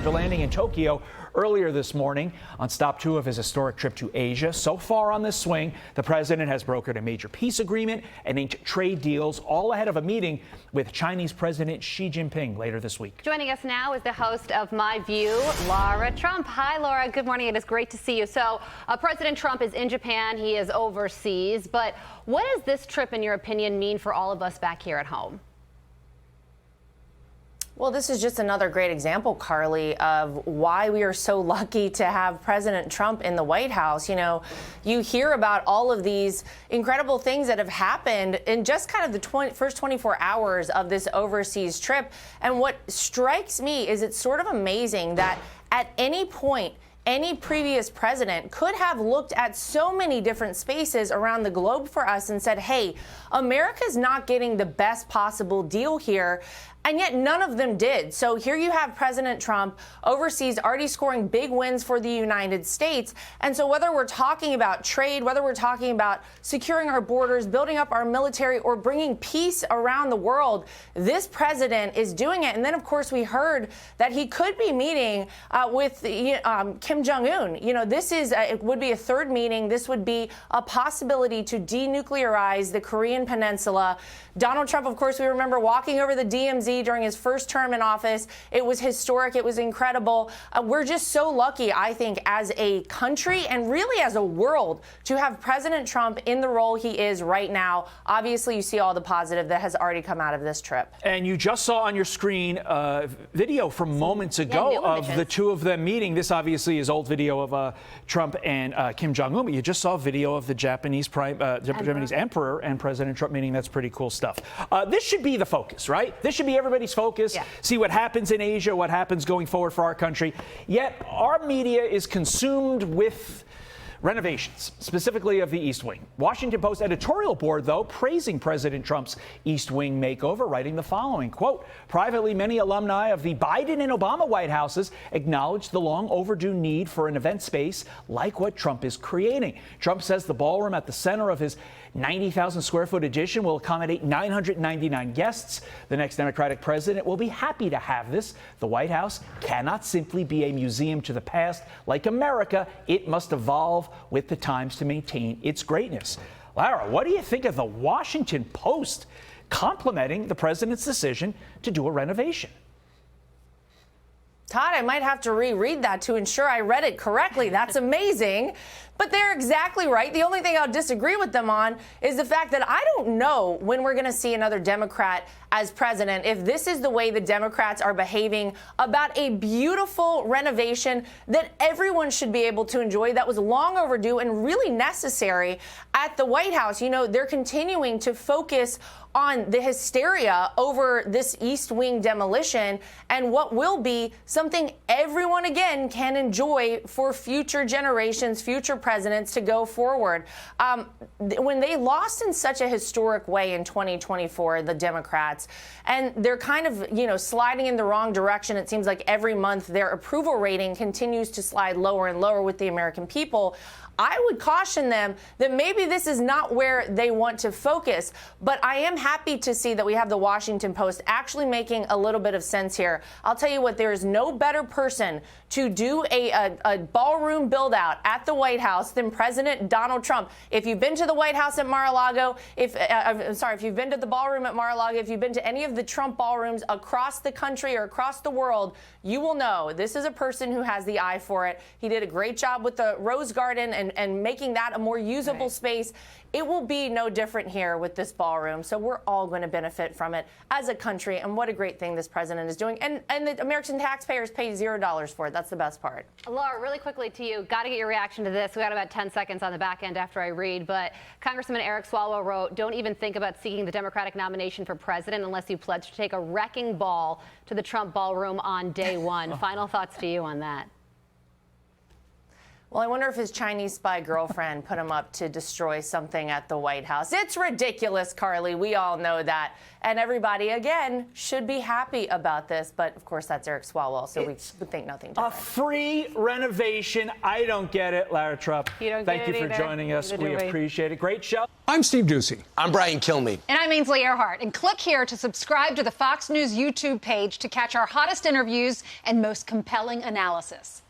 after landing in Tokyo earlier this morning on stop 2 of his historic trip to Asia. So far on this swing, the president has brokered a major peace agreement and inked trade deals, all ahead of a meeting with Chinese President Xi Jinping later this week. Joining us now is the host of My View, Laura Trump. Hi, Laura. Good morning. It is great to see you. So President Trump is in Japan. He is overseas. But what does this trip, in your opinion, mean for all of us back here at home? Well, this is just another great example, Carly, of why we are so lucky to have President Trump in the White House. You know, you hear about all of these incredible things that have happened in just kind of the first 24 hours of this overseas trip. And what strikes me is it's sort of amazing that at any point, any previous president could have looked at so many different spaces around the globe for us and said, hey, America's not getting the best possible deal here. And yet none of them did. So here you have President Trump overseas already scoring big wins for the United States. And so whether we're talking about trade, whether we're talking about securing our borders, building up our military, or bringing peace around the world, this president is doing it. And then, of course, we heard that he could be meeting with Kim Jong-un. You know, this is it would be a third meeting. This would be a possibility to denuclearize the Korean Peninsula. Donald Trump, of course, we remember walking over the DMZ during his first term in office. It was historic. It was incredible. We're just so lucky, I think, as a country and really as a world to have President Trump in the role he is right now. Obviously, you see all the positive that has already come out of this trip. And you just saw on your screen a video from moments ago of the two of them meeting. This obviously is old video of Trump and Kim Jong-un, but you just saw a video of the Japanese emperor and President Trump meeting. That's pretty cool stuff. This should be the focus, right? This should be everybody's focus. Yeah. See what happens in Asia, what happens going forward for our country. Yet our media is consumed with renovations, specifically of the East Wing. Washington Post editorial board, though, praising President Trump's East Wing makeover, writing the following, quote, privately, many alumni of the Biden and Obama White Houses acknowledge the long overdue need for an event space like what Trump is creating. Trump says the ballroom at the center of his 90,000 square foot addition will accommodate 999 guests. The next Democratic president will be happy to have this. The White House cannot simply be a museum to the past. Like America, it must evolve with the times to maintain its greatness. Lara, what do you think of the Washington Post complimenting the president's decision to do a renovation? Todd, I might have to reread that to ensure I read it correctly. That's amazing. But they're exactly right. The only thing I'll disagree with them on is the fact that I don't know when we're going to see another Democrat as president, if this is the way the Democrats are behaving about a beautiful renovation that everyone should be able to enjoy, that was long overdue and really necessary at the White House. You know, they're continuing to focus on the hysteria over this East Wing demolition and what will be something everyone again can enjoy for future generations, future presidents to go forward. When they lost in such a historic way in 2024, the Democrats, and they're kind of, you know, sliding in the wrong direction. It seems like every month their approval rating continues to slide lower and lower with the American people. I would caution them that maybe this is not where they want to focus. But I am happy to see that we have the Washington Post actually making a little bit of sense here. I'll tell you what, there is no better person to do a ballroom build out at the White House than President Donald Trump. If you've been to the White House at Mar-a-Lago, if you've been to the ballroom at Mar-a-Lago, if you've been to any of the Trump ballrooms across the country or across the world, you will know this is a person who has the eye for it. He did a great job with the Rose Garden and making that a more usable space. It will be no different here with this ballroom. So we're all going to benefit from it as a country. And what a great thing this president is doing. And the American taxpayers pay $0 for it. That's the best part. Laura, really quickly to you, got to get your reaction to this. We got about 10 seconds on the back end after I read. But Congressman Eric Swalwell wrote, don't even think about seeking the Democratic nomination for president unless you pledge to take a wrecking ball to the Trump ballroom on day one. Final thoughts to you on that. Well, I wonder if his Chinese spy girlfriend put him up to destroy something at the White House. It's ridiculous, Carly. We all know that. And everybody, again, should be happy about this. But, of course, that's Eric Swalwell, so we would think nothing different. A free renovation. I don't get it, Lara Trump. You don't Thank get you it for either. joining us. Neither We do we. appreciate it. Great show. I'm Steve Doocy. I'm Brian Kilmeade. And I'm Ainsley Earhart. And click here to subscribe to the Fox News YouTube page to catch our hottest interviews and most compelling analysis.